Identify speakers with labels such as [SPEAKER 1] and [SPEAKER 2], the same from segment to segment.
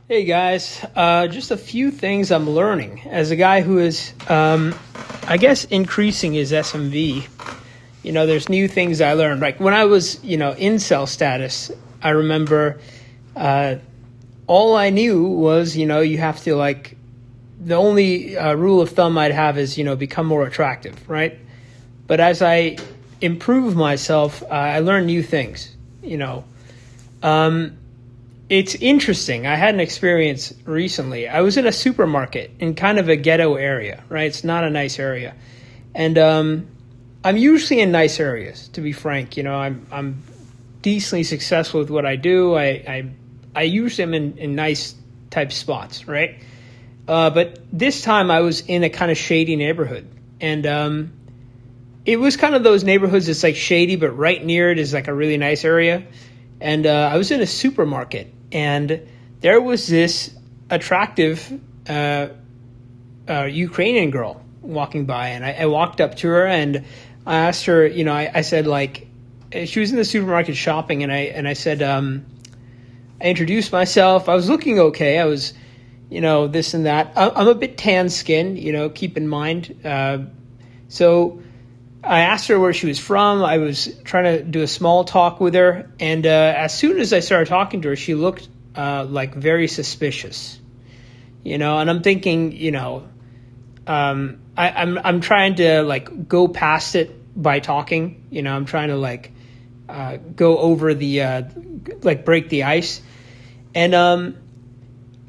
[SPEAKER 1] Hey guys, just a few things I'm learning as a guy who is, I guess, increasing his SMV. There's new things I learned. Like when I was, incel status, I remember all I knew was, you have to the only rule of thumb I'd have is, become more attractive, right? But as I improve myself, I learn new things, It's interesting. I had an experience recently. I was in a supermarket in kind of a ghetto area, right? It's not a nice area. And I'm usually in nice areas, to be frank. I'm decently successful with what I do. I usually am in nice type spots, right? But this time I was in a kind of shady neighborhood. And it was kind of those neighborhoods that's like shady, but right near it is like a really nice area. And I was in a supermarket, and there was this attractive Ukrainian girl walking by, and I walked up to her and I asked her, I said, she was in the supermarket shopping, and I said, I introduced myself. I was looking okay. I was, this and that. I'm a bit tan skinned, keep in mind. So I asked her where she was from. I was trying to do a small talk with her, and as soon as I started talking to her, she looked very suspicious, and I'm thinking, I'm trying to go past it by talking, I'm trying to go over the break the ice, and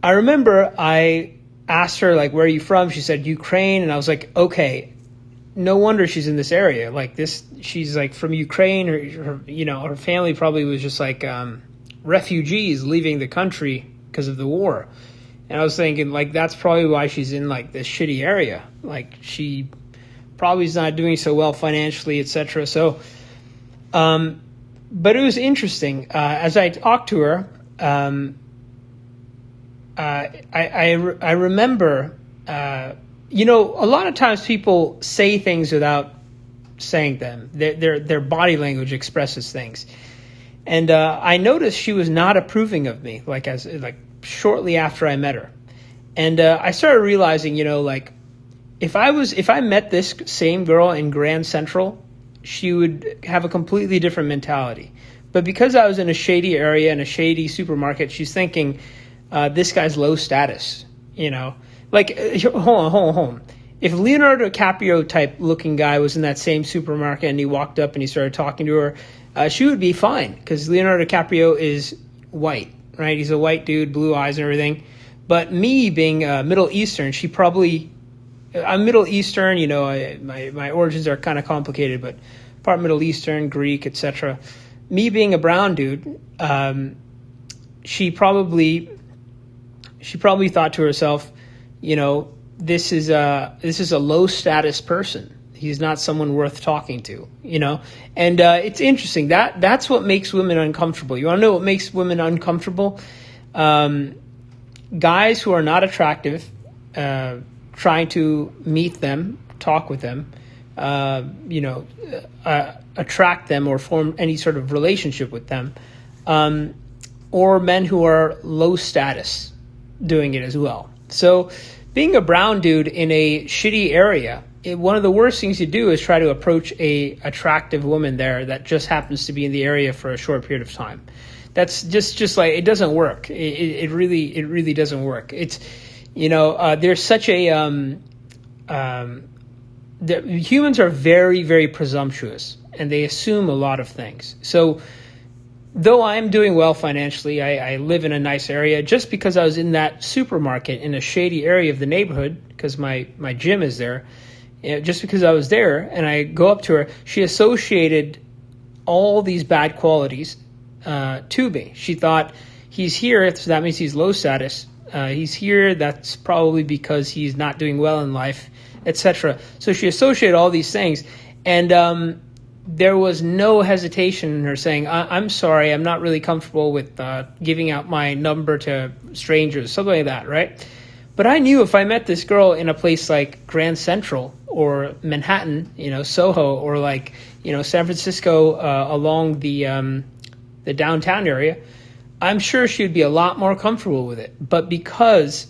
[SPEAKER 1] I remember I asked her where are you from? She said Ukraine, and I was like, okay. No wonder she's in this area. She's from Ukraine. Her family probably was just refugees leaving the country because of the war. And I was thinking that's probably why she's in this shitty area. She probably is not doing so well financially, etc. So, but it was interesting. As I talked to her, I remember. A lot of times people say things without saying them. Their body language expresses things. And I noticed she was not approving of me, shortly after I met her. And I started realizing, if I met this same girl in Grand Central, she would have a completely different mentality. But because I was in a shady area in a shady supermarket, she's thinking, this guy's low status, hold on. If Leonardo DiCaprio type looking guy was in that same supermarket and he walked up and he started talking to her, she would be fine because Leonardo DiCaprio is white, right? He's a white dude, blue eyes and everything. But me being Middle Eastern, I'm Middle Eastern, my origins are kind of complicated, but part Middle Eastern, Greek, etc. Me being a brown dude, she probably thought to herself, this is a low status person. He's not someone worth talking to, and it's interesting that's what makes women uncomfortable. You want to know what makes women uncomfortable? Guys who are not attractive, trying to meet them, talk with them, attract them or form any sort of relationship with them, or men who are low status doing it as well. So being a brown dude in a shitty area, one of the worst things you do is try to approach a attractive woman there that just happens to be in the area for a short period of time. That's just it doesn't work. It really doesn't work. It's, there's such a, humans are very, very presumptuous and they assume a lot of things. So though I'm doing well financially, I live in a nice area. Just because I was in that supermarket in a shady area of the neighborhood, because my gym is there, just because I was there and I go up to her, she associated all these bad qualities to me. She thought, he's here, so that means he's low status. He's here, that's probably because he's not doing well in life, etc. So she associated all these things. And there was no hesitation in her saying, I'm sorry, I'm not really comfortable with giving out my number to strangers, something like that, right? But I knew if I met this girl in a place like Grand Central or Manhattan, Soho, or San Francisco along the downtown area, I'm sure she would be a lot more comfortable with it. But because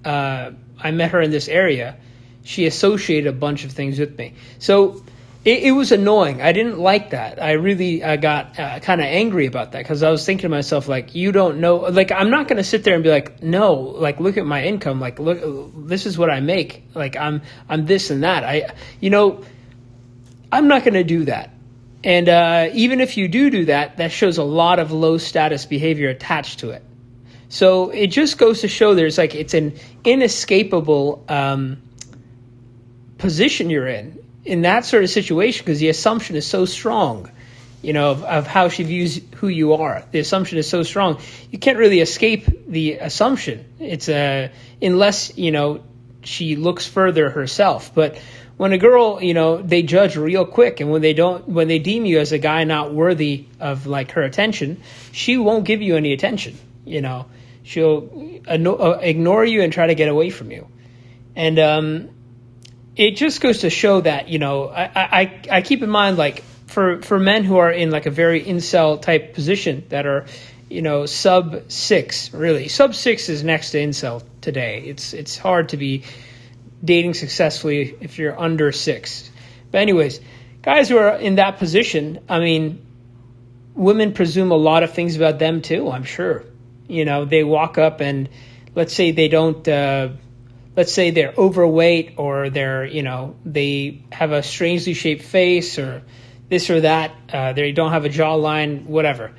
[SPEAKER 1] I met her in this area, she associated a bunch of things with me. So it was annoying. I didn't like that. I really got kind of angry about that, because I was thinking to myself, like, you don't know. Like, I'm not going to sit there and be like, no, like, look at my income. Like, look, this is what I make. Like, I'm this and that. I'm not going to do that. And even if you do that, that shows a lot of low status behavior attached to it. So it just goes to show it's an inescapable position you're in that sort of situation, because the assumption is so strong, of how she views who you are. The assumption is so strong. You can't really escape the assumption. It's unless, she looks further herself. But when a girl, they judge real quick, and when they deem you as a guy not worthy of like her attention, she won't give you any attention. She'll ignore you and try to get away from you. And it just goes to show that, I keep in mind, like, for men who are in like a very incel type position that are, sub 6, really. Sub 6 is next to incel today. It's hard to be dating successfully if you're under 6. But anyways, guys who are in that position, I mean, women presume a lot of things about them too, I'm sure. They walk up and let's say they don't, let's say they're overweight, or they're, they have a strangely shaped face, or this or that. They don't have a jawline, whatever.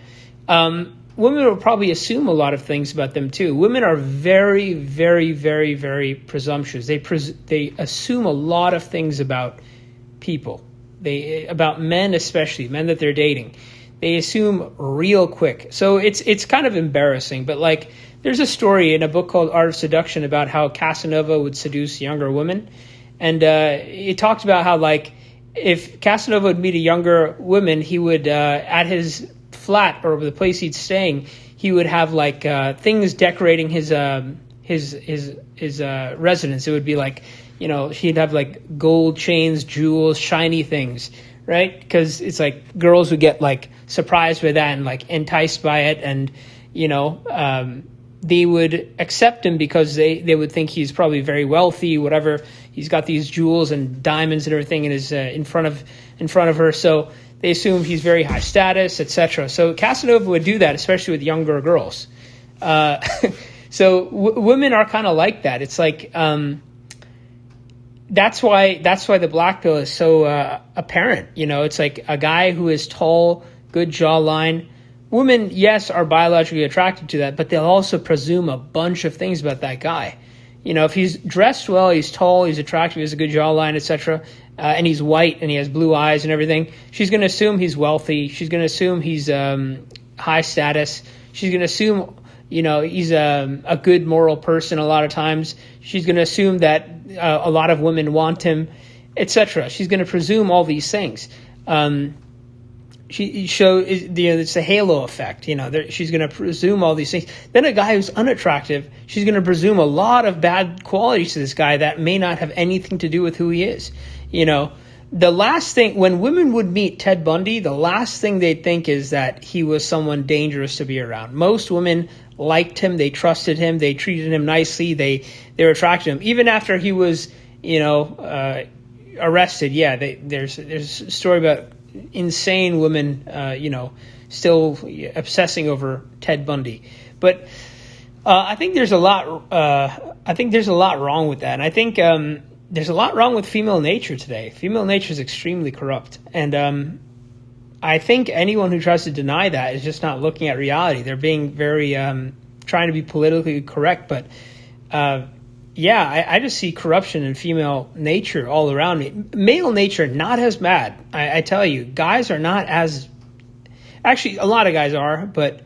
[SPEAKER 1] Women will probably assume a lot of things about them too. Women are very, very, very, very presumptuous. They assume a lot of things about people. About men, especially men that they're dating. They assume real quick. So it's kind of embarrassing. But like, there's a story in a book called Art of Seduction about how Casanova would seduce younger women, and it talked about how, like, if Casanova would meet a younger woman, he would at his flat or the place he's staying, he would have like things decorating his residence. It would be like, he'd have like gold chains, jewels, shiny things, right? Because it's like girls would get like surprised by that and like enticed by it, and they would accept him because they would think he's probably very wealthy, whatever. He's got these jewels and diamonds and everything in his in front of her, so they assume he's very high status, etc. So Casanova would do that, especially with younger girls. So women are kind of like that. It's like that's why the black pill is so apparent. It's like a guy who is tall, good jawline. Women, yes, are biologically attracted to that, but they'll also presume a bunch of things about that guy. If he's dressed well, he's tall, he's attractive, he has a good jawline, etc., and he's white and he has blue eyes and everything, she's going to assume he's wealthy. She's going to assume he's high status. She's going to assume, he's a good moral person a lot of times. She's going to assume that a lot of women want him, etc. She's going to presume all these things. It's a halo effect. She's going to presume all these things. Then a guy who's unattractive, she's going to presume a lot of bad qualities to this guy that may not have anything to do with who he is. The last thing, when women would meet Ted Bundy, the last thing they'd think is that he was someone dangerous to be around. Most women liked him, they trusted him, they treated him nicely, they were attracted to him. Even after he was, arrested, there's a story about insane women, still obsessing over Ted Bundy. But I think there's a lot. I think there's a lot wrong with that, and I think there's a lot wrong with female nature today. Female nature is extremely corrupt, and I think anyone who tries to deny that is just not looking at reality. They're being very trying to be politically correct, but I just see corruption in female nature all around me. Male nature, not as bad. I tell you, guys are not as... Actually, a lot of guys are, but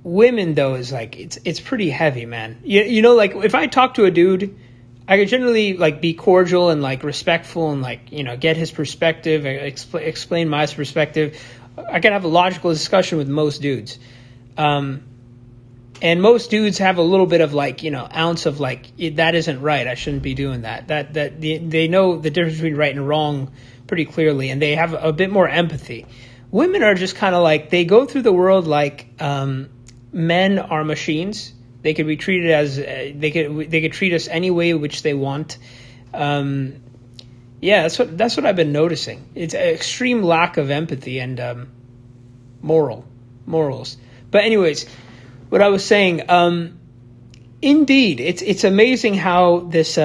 [SPEAKER 1] women, though, is like, it's pretty heavy, man. Like, if I talk to a dude, I could generally, like, be cordial and, like, respectful and, like, get his perspective, explain my perspective. I can have a logical discussion with most dudes. And most dudes have a little bit of ounce of that isn't right. I shouldn't be doing that. That they know the difference between right and wrong pretty clearly, and they have a bit more empathy. Women are just kind of they go through the world men are machines. They could be treated as they could treat us any way which they want. Yeah, that's what I've been noticing. It's an extreme lack of empathy and morals. But anyways, what I was saying, indeed, it's amazing how these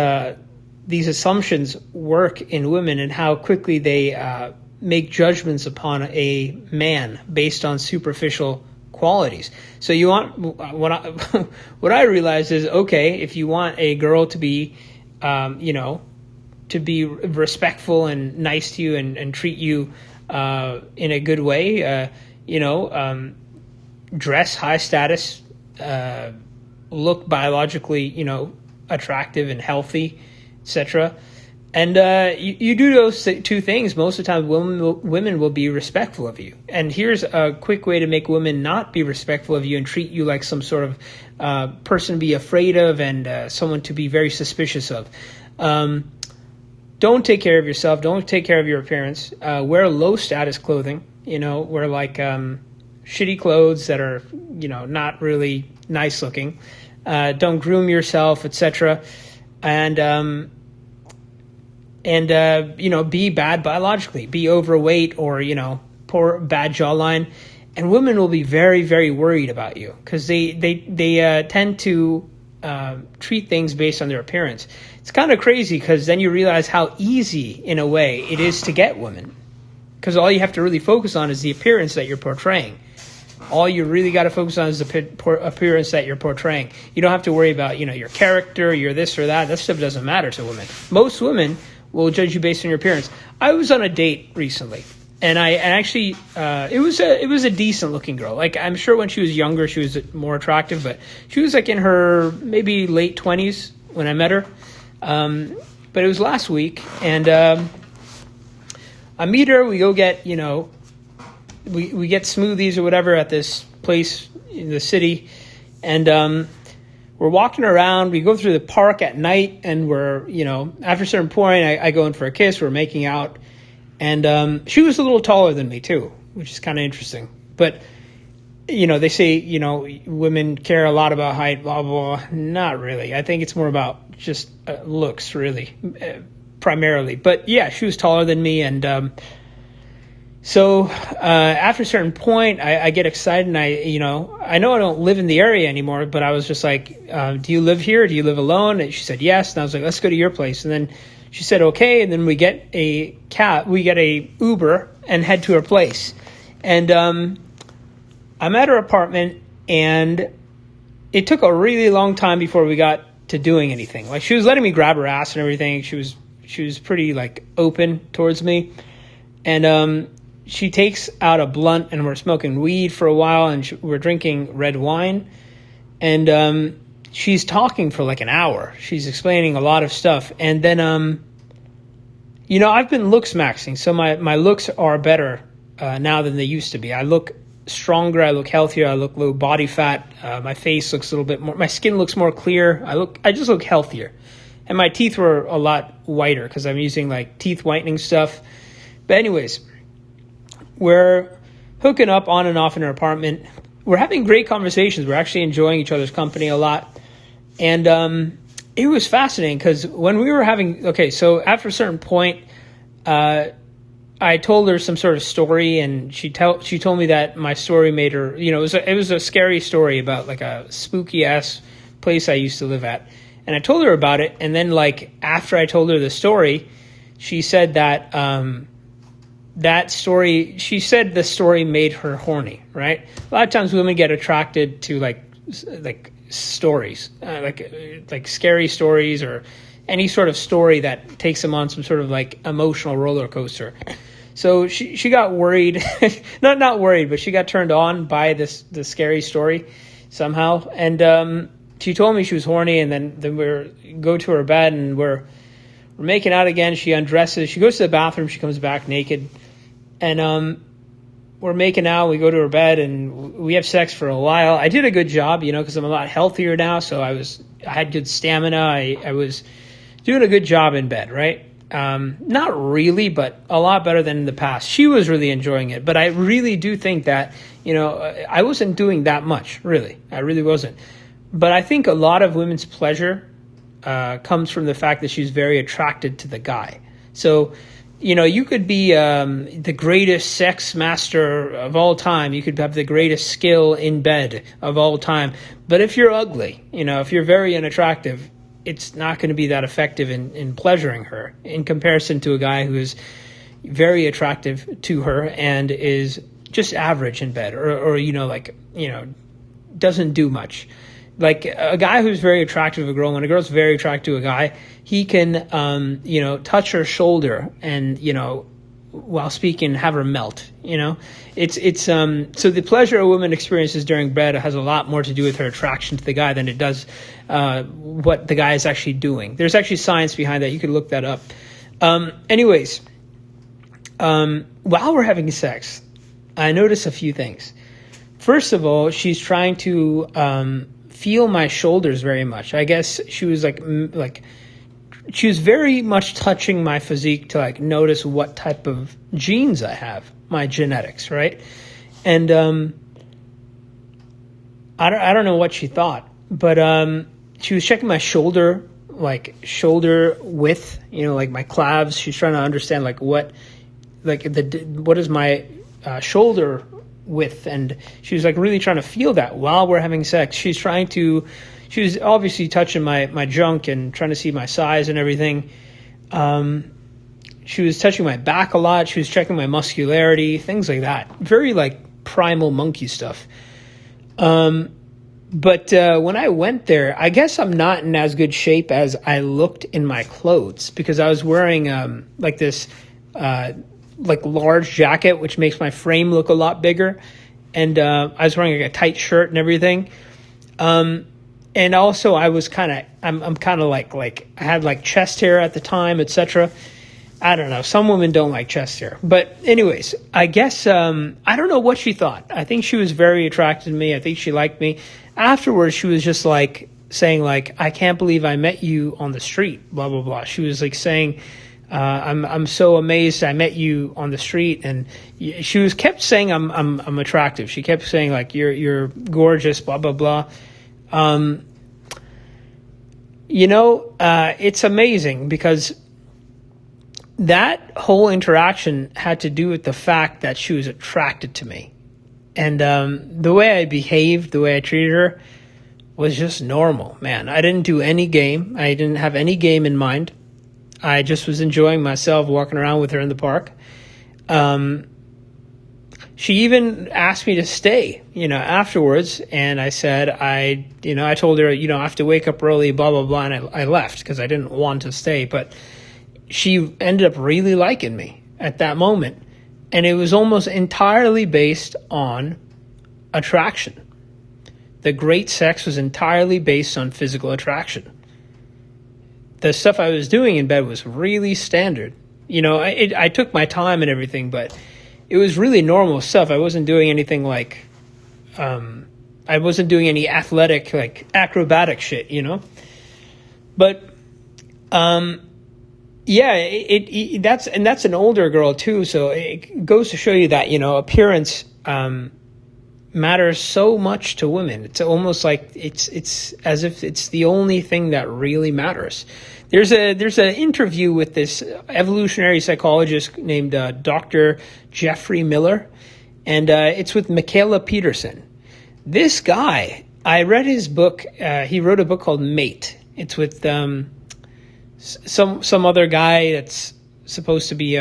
[SPEAKER 1] assumptions work in women and how quickly they make judgments upon a man based on superficial qualities. So you want what I realized is, okay, if you want a girl to be, to be respectful and nice to you and treat you in a good way, dress high status, look biologically, attractive and healthy, etc. And you do those two things, most of the time women will be respectful of you. And here's a quick way to make women not be respectful of you and treat you like some sort of person to be afraid of and someone to be very suspicious of. Don't take care of yourself. Don't take care of your appearance. Wear low status clothing. Wear like shitty clothes that are not really nice looking. Don't groom yourself, etc. And be bad biologically, be overweight or, poor, bad jawline. And women will be very, very worried about you because they tend to treat things based on their appearance. It's kind of crazy because then you realize how easy, in a way, it is to get women. Because all you have to really focus on is the appearance that you're portraying. All you really got to focus on is the appearance that you're portraying. You don't have to worry about, your character, your this or that. That stuff doesn't matter to women. Most women will judge you based on your appearance. I was on a date recently, and it was a decent looking girl. Like, I'm sure when she was younger, she was more attractive, but she was like in her maybe late 20s when I met her. But it was last week, and I meet her. We go get, we get smoothies or whatever at this place in the city, and we're walking around. We go through the park at night, and we're, after a certain point, I go in for a kiss. We're making out, and she was a little taller than me too, which is kind of interesting. But they say women care a lot about height, blah blah blah. Not really. I think it's more about just looks, really, primarily. But yeah, she was taller than me, and so after a certain point, I get excited, and I know I don't live in the area anymore, but I was just like, do you live here? Do you live alone? And she said yes, and I was like, let's go to your place. And then she said okay, and then we get a Uber and head to her place. And I'm at her apartment, and it took a really long time before we got to doing anything. Like, she was letting me grab her ass and everything. She was pretty like open towards me, and she takes out a blunt, and we're smoking weed for a while, and we're drinking red wine, and she's talking for like an hour. She's explaining a lot of stuff, and then I've been looks maxing, so my looks are better now than they used to be. I look stronger, I look healthier, I look low body fat, my face looks a little bit more, my skin looks more clear, I just look healthier, and my teeth were a lot whiter because I'm using like teeth whitening stuff. But anyways, we're hooking up on and off in her apartment. We're having great conversations. We're actually enjoying each other's company a lot. And it was fascinating because when we were so after a certain point, I told her some sort of story, and she told me that my story made her, it was a scary story about like a spooky ass place I used to live at. And I told her about it. And then like after I told her the story, she said that, she said the story made her horny, right? A lot of times women get attracted to like stories, like scary stories or any sort of story that takes them on some sort of like emotional roller coaster. So she got worried, not worried, but she got turned on by the scary story somehow. And she told me she was horny, and then we go to her bed, and we're making out again. She undresses, she goes to the bathroom, she comes back naked, and we're making out. We go to her bed, and we have sex for a while. I did a good job, because I'm a lot healthier now, so I had good stamina. I was doing a good job in bed, right? Not really, but a lot better than in the past. She was really enjoying it, but I really do think that, I wasn't doing that much, really. I really wasn't. But I think a lot of women's pleasure comes from the fact that she's very attracted to the guy. So, you could be the greatest sex master of all time. You could have the greatest skill in bed of all time. But if you're ugly, if you're very unattractive, it's not going to be that effective in pleasuring her in comparison to a guy who is very attractive to her and is just average in bed or doesn't do much. Like a guy who's very attractive to a girl, when a girl's very attracted to a guy, he can, touch her shoulder and, while speaking, have her melt, so the pleasure a woman experiences during bed has a lot more to do with her attraction to the guy than it does what the guy is actually doing. There's actually science behind that. You could look that up. Anyways, while we're having sex, I notice a few things. First of all, she's trying to feel my shoulders very much. I guess she was she was very much touching my physique to notice what type of genes I have, my genetics, right? And I don't know what she thought, but she was checking my shoulder width, my calves. She's trying to understand what is my shoulder width, and she was really trying to feel that while we're having sex. She was obviously touching my junk and trying to see my size and everything. She was touching my back a lot. She was checking my muscularity, things like that. Very primal monkey stuff. But when I went there, I guess I'm not in as good shape as I looked in my clothes because I was wearing this large jacket, which makes my frame look a lot bigger. And I was wearing a tight shirt and everything. And also I was I'm kind of I had chest hair at the time, etc. I don't know. Some women don't like chest hair. But anyways, I guess, I don't know what she thought. I think she was very attracted to me. I think she liked me. Afterwards, she was just saying I can't believe I met you on the street, blah, blah, blah. She was saying, I'm so amazed I met you on the street. And she was kept saying I'm attractive. She kept saying you're gorgeous, blah, blah, blah. It's amazing because that whole interaction had to do with the fact that she was attracted to me. And the way I behaved, the way I treated her was just normal, man. I didn't do any game. I didn't have any game in mind. I just was enjoying myself walking around with her in the park. She even asked me to stay, afterwards. And I said, I told her, I have to wake up early, blah, blah, blah. And I left because I didn't want to stay. But she ended up really liking me at that moment. And it was almost entirely based on attraction. The great sex was entirely based on physical attraction. The stuff I was doing in bed was really standard. I took my time and everything, but it was really normal stuff. I wasn't doing anything I wasn't doing any athletic, acrobatic shit, But, yeah, that's an older girl too. So it goes to show you that, appearance, matters so much to women. It's almost like it's as if it's the only thing that really matters. There's an interview with this evolutionary psychologist named Dr. Jeffrey Miller, and it's with Mikhaila Peterson. This guy, I read his book. He wrote a book called Mate. It's with some other guy that's supposed to be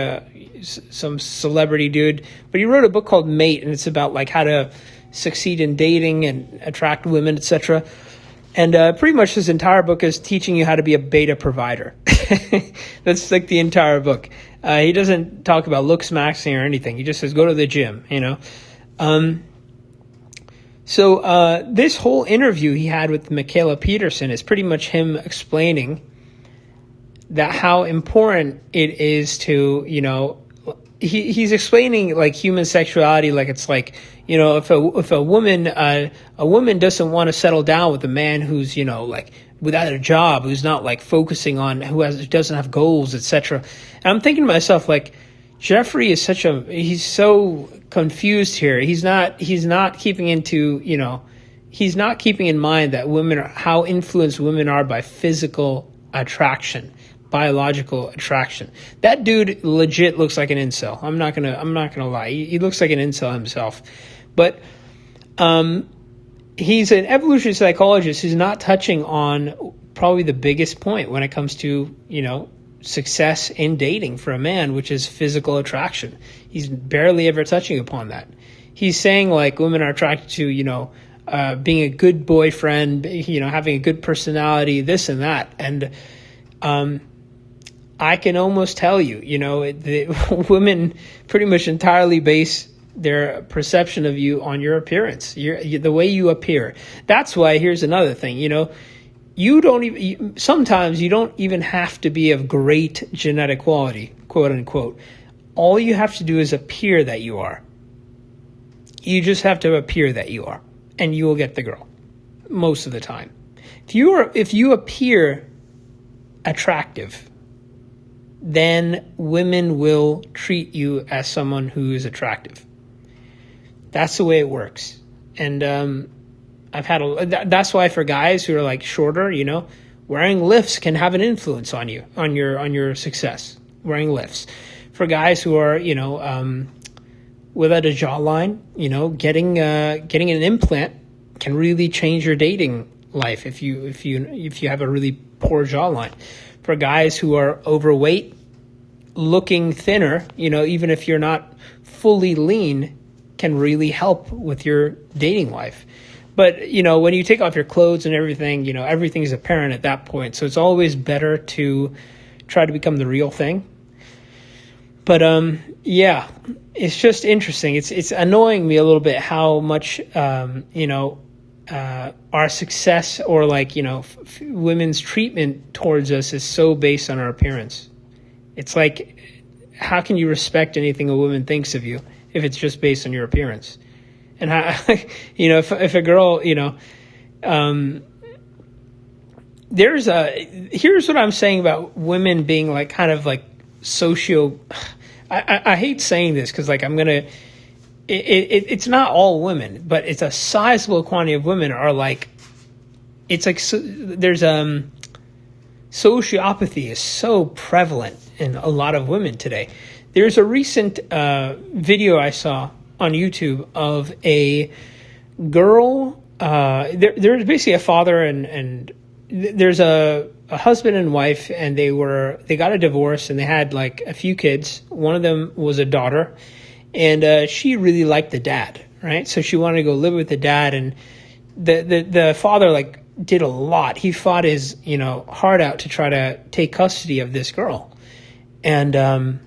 [SPEAKER 1] some celebrity dude, but he wrote a book called Mate, and it's about how to succeed in dating and attract women, etc. And pretty much his entire book is teaching you how to be a beta provider. That's the entire book. He doesn't talk about looks maxing or anything. He just says go to the gym, So this whole interview he had with Mikhaila Peterson is pretty much him explaining that how important it is to, he's explaining human sexuality it's if a woman doesn't want to settle down with a man who's without a job, who's not like focusing on, who doesn't have goals, etc. And I'm thinking to myself, like, Jeffrey is he's so confused here. He's not keeping he's not keeping in mind that how influenced women are by physical attraction, biological attraction. That dude legit looks like an incel. I'm not gonna lie. He looks like an incel himself. But he's an evolutionary psychologist who's not touching on probably the biggest point when it comes to, success in dating for a man, which is physical attraction. He's barely ever touching upon that. He's saying like women are attracted to, being a good boyfriend, having a good personality, this and that. And I can almost tell you, the women pretty much entirely base their perception of you on your appearance, the way you appear. That's why, here's another thing, sometimes you don't even have to be of great genetic quality, quote unquote. All you have to do is appear that you are. You just have to appear that you are, and you will get the girl most of the time. If you appear attractive, then women will treat you as someone who is attractive. That's the way it works. And that's why for guys who are like shorter, wearing lifts can have an influence on you, on your success. Wearing lifts. For guys who are, without a jawline, getting an implant can really change your dating life if you have a really poor jawline. For guys who are overweight, looking thinner, even if you're not fully lean, can really help with your dating life. But, when you take off your clothes and everything, everything's apparent at that point. So it's always better to try to become the real thing. But, it's just interesting. It's annoying me a little bit how much, our success or women's treatment towards us is so based on our appearance. It's like, how can you respect anything a woman thinks of you if it's just based on your appearance? And if a girl, here's what I'm saying about women being like kind of like I hate saying this because like it's not all women, but it's a sizable quantity of women are like, it's like, there's sociopathy is so prevalent in a lot of women today. There's a recent video I saw on YouTube of a girl. There's basically a father and there's a husband and wife, and they got a divorce and they had like a few kids. One of them was a daughter, and she really liked the dad, right? So she wanted to go live with the dad, and the father like did a lot. He fought his heart out to try to take custody of this girl, and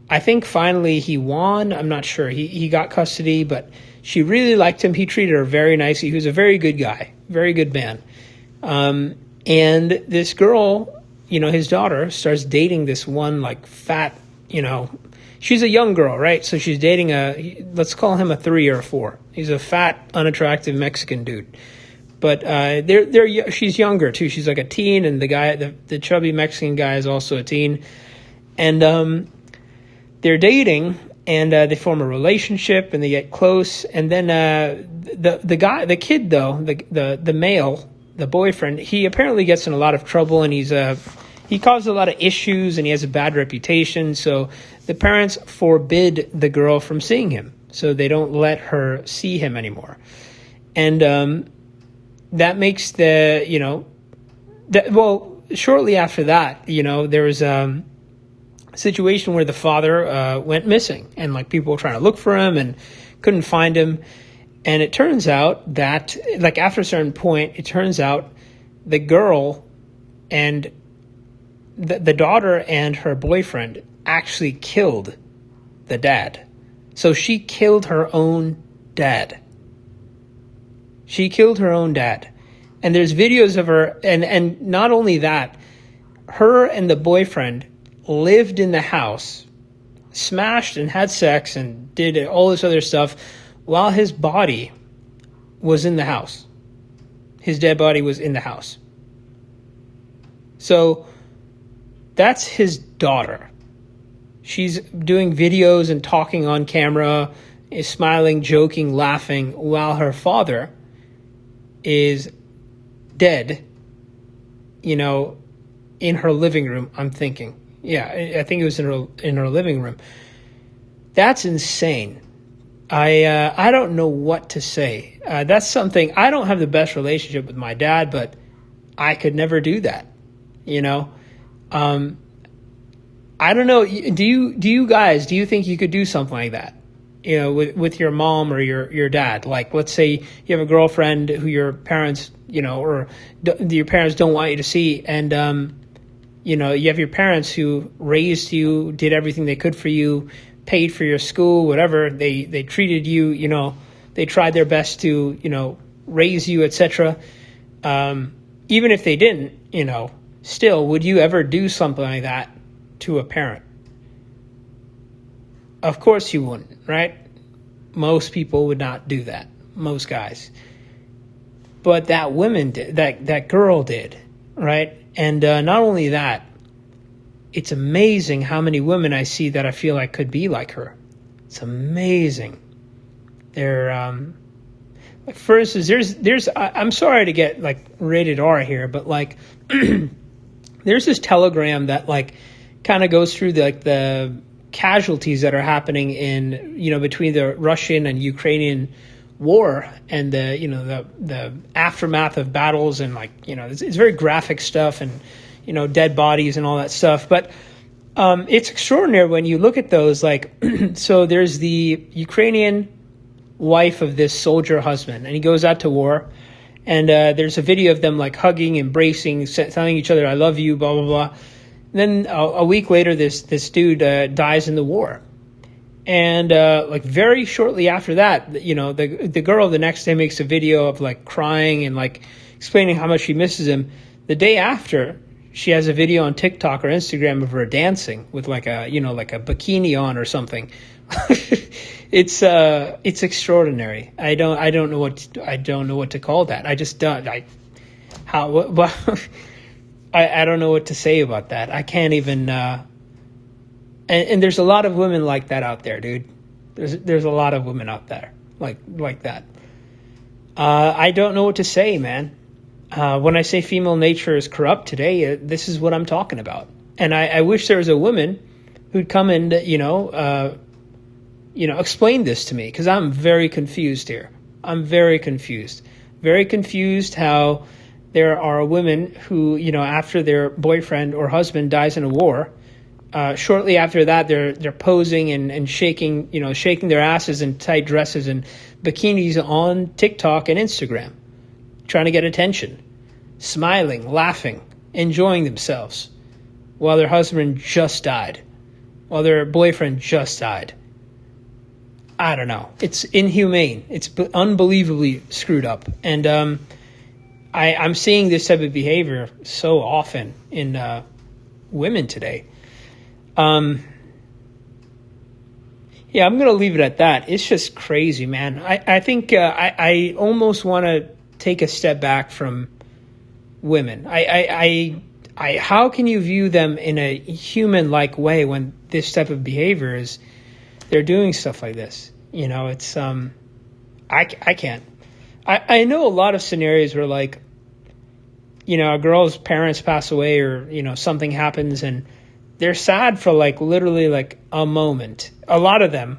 [SPEAKER 1] I think finally he won. I'm not sure. He got custody, but she really liked him. He treated her very nicely. He was a very good guy, very good man. And this girl, his daughter, starts dating this one like fat, she's a young girl, right? So she's dating let's call him a 3 or a 4. He's a fat, unattractive Mexican dude. But she's younger too. She's like a teen, and the guy, the chubby Mexican guy, is also a teen. And they're dating, and they form a relationship, and they get close. And then the kid though, the male, the boyfriend, he apparently gets in a lot of trouble, and he caused a lot of issues, and he has a bad reputation. So the parents forbid the girl from seeing him, so they don't let her see him anymore. And that makes shortly after that, there was situation where the father went missing, and like people were trying to look for him and couldn't find him. And it turns out that like after a certain point, it turns out the girl and the daughter and her boyfriend actually killed the dad. So she killed her own dad. She killed her own dad. And there's videos of her, and not only that, her and the boyfriend lived in the house, smashed and had sex and did all this other stuff while his body was in the house. his dead body was in the house. So that's his daughter. She's doing videos and talking on camera, is smiling, joking, laughing, while her father is dead, in her living room, I'm thinking. Yeah, I think it was in her living room. That's insane. I don't know what to say. That's something, I don't have the best relationship with my dad, but I could never do that, I don't know. Do you think you could do something like that? With your mom or your dad? Like, let's say you have a girlfriend who your parents, or your parents don't want you to see, and you have your parents who raised you, did everything they could for you, paid for your school, whatever. They treated you, they tried their best to, raise you, etc. Even if they didn't, still, would you ever do something like that to a parent? Of course you wouldn't, right? Most people would not do that. Most guys. But that woman did, that girl did, right? And not only that, it's amazing how many women I see that I feel like could be like her. It's amazing. They're, like, for instance, I'm sorry to get like rated R here, but like, there's this telegram that like kind of goes through the casualties that are happening in, between the Russian and Ukrainian war and the aftermath of battles, and like, it's very graphic stuff, and dead bodies and all that stuff. But it's extraordinary when you look at those, like, so there's the Ukrainian wife of this soldier husband, and he goes out to war, and there's a video of them like hugging, embracing, telling each other, "I love you," blah, blah, blah. Then a week later, this dude dies in the war. And like very shortly after that, the girl the next day makes a video of like crying and like explaining how much she misses him. The day after, she has a video on TikTok or Instagram of her dancing with like a bikini on or something. It's extraordinary. I don't know what to call that. I just don't. I don't know what to say about that. I can't even. And there's a lot of women like that out there, dude. There's a lot of women out there like that. I don't know what to say, man. When I say female nature is corrupt today, this is what I'm talking about. And I wish there was a woman who'd come and explain this to me, because I'm very confused here. I'm very confused. Very confused how there are women who, after their boyfriend or husband dies in a war, shortly after that, they're posing and shaking their asses in tight dresses and bikinis on TikTok and Instagram, trying to get attention, smiling, laughing, enjoying themselves, while their husband just died, while their boyfriend just died. I don't know. It's inhumane. It's unbelievably screwed up. And I'm seeing this type of behavior so often in women today. Yeah, I'm going to leave it at that. It's just crazy, man. I think I almost want to take a step back from women. How can you view them in a human-like way when this type of behavior is, they're doing stuff like this? It's, I can't. I know a lot of scenarios where, like, a girl's parents pass away, or, something happens, and they're sad for like literally like a moment. A lot of them,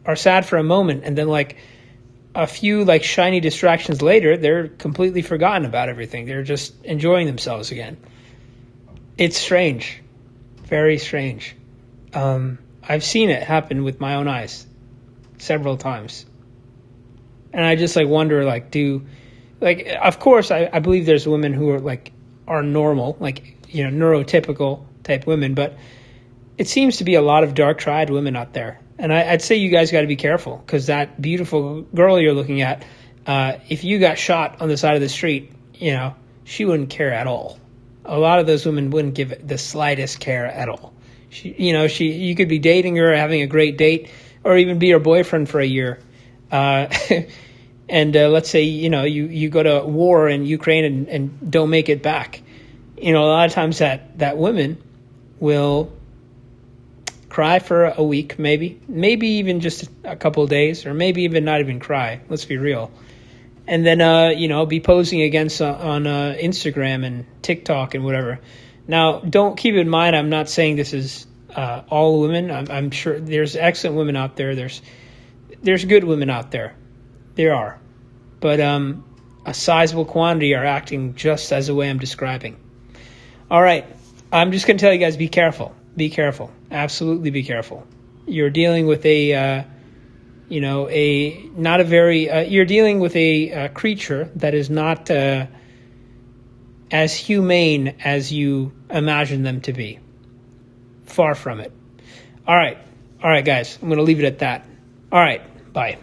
[SPEAKER 1] are sad for a moment, and then like a few like shiny distractions later, they're completely forgotten about everything. They're just enjoying themselves again. It's strange, very strange. I've seen it happen with my own eyes several times, and I just like wonder, like, of course I believe there's women who are normal, like, neurotypical type women, but it seems to be a lot of dark-tried women out there. And I'd say you guys got to be careful, because that beautiful girl you're looking at, if you got shot on the side of the street, she wouldn't care at all. A lot of those women wouldn't give it the slightest care at all. You could be dating her, having a great date, or even be her boyfriend for a year. and let's say you go to war in Ukraine and don't make it back. A lot of times that women will cry for a week, maybe even just a couple of days, or maybe even not even cry. Let's be real. And then be posing against on Instagram and TikTok and whatever. Now, don't keep in mind, I'm not saying this is all women. I'm sure there's excellent women out there. There's good women out there. There are. But a sizable quantity are acting just as the way I'm describing. All right. I'm just going to tell you guys, be careful. Be careful. Absolutely be careful. You're dealing with you're dealing with a creature that is not as humane as you imagine them to be. Far from it. All right, guys. I'm going to leave it at that. All right. Bye.